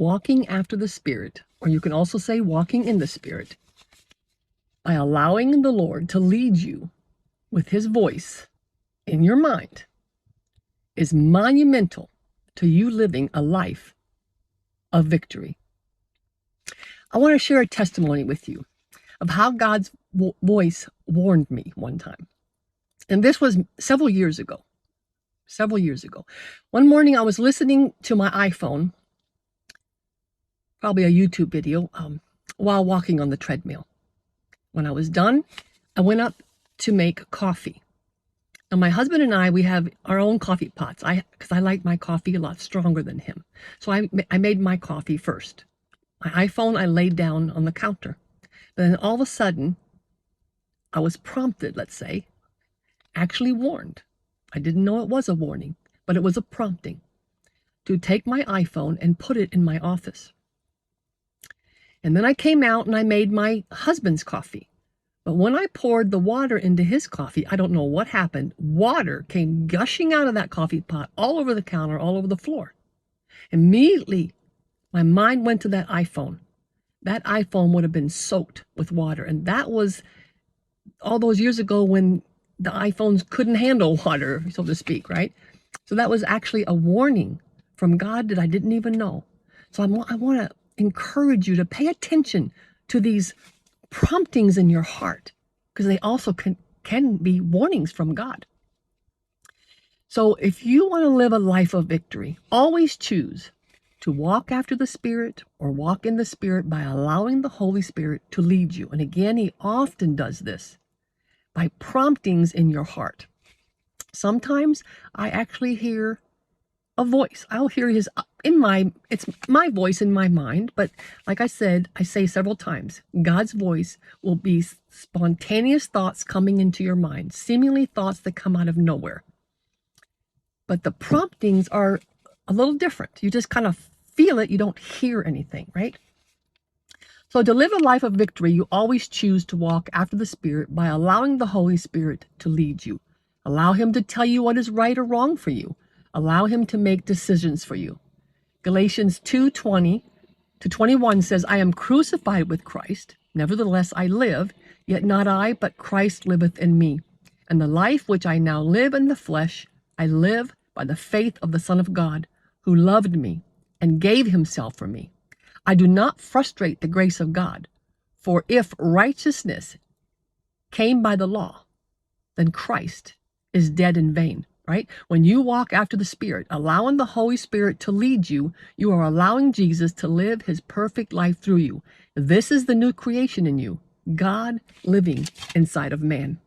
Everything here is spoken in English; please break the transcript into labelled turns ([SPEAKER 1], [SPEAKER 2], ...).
[SPEAKER 1] walking after the Spirit, or you can also say walking in the Spirit, by allowing the Lord to lead you with his voice in your mind, is monumental to you living a life of victory. I want to share a testimony with you of how God's voice warned me one time. And this was several years ago. One morning I was listening to my iPhone, probably a YouTube video, while walking on the treadmill. When I was done, I went up to make coffee. And my husband and I, we have our own coffee pots. Because I like my coffee a lot stronger than him. So I made my coffee first. My iPhone I laid down on the counter. But then all of a sudden, I was prompted, let's say, actually warned. I didn't know it was a warning, but it was a prompting to take my iPhone and put it in my office. And then I came out and I made my husband's coffee. But when I poured the water into his coffee, I don't know what happened. Water came gushing out of that coffee pot all over the counter, all over the floor. Immediately, my mind went to that iPhone. That iPhone would have been soaked with water. And that was all those years ago when the iPhones couldn't handle water, so to speak, right? So that was actually a warning from God that I didn't even know. So I want to encourage you to pay attention to these promptings in your heart, because they also can be warnings from God. So if you want to live a life of victory, always choose to walk after the Spirit or walk in the Spirit by allowing the Holy Spirit to lead you. And again, he often does this by promptings in your heart. Sometimes I actually hear a voice. I'll hear it's my voice in my mind, but like I said, I say several times, God's voice will be spontaneous thoughts coming into your mind, seemingly thoughts that come out of nowhere. But the promptings are a little different. You just kind of feel it. You don't hear anything, right? So to live a life of victory, you always choose to walk after the Spirit by allowing the Holy Spirit to lead you. Allow him to tell you what is right or wrong for you. Allow him to make decisions for you. Galatians 2:20-21 says, I am crucified with Christ. Nevertheless, I live, yet not I, but Christ liveth in me. And the life which I now live in the flesh, I live by the faith of the Son of God, who loved me and gave himself for me. I do not frustrate the grace of God, for if righteousness came by the law, then Christ is dead in vain, right? When you walk after the Spirit, allowing the Holy Spirit to lead you, you are allowing Jesus to live his perfect life through you. This is the new creation in you, God living inside of man.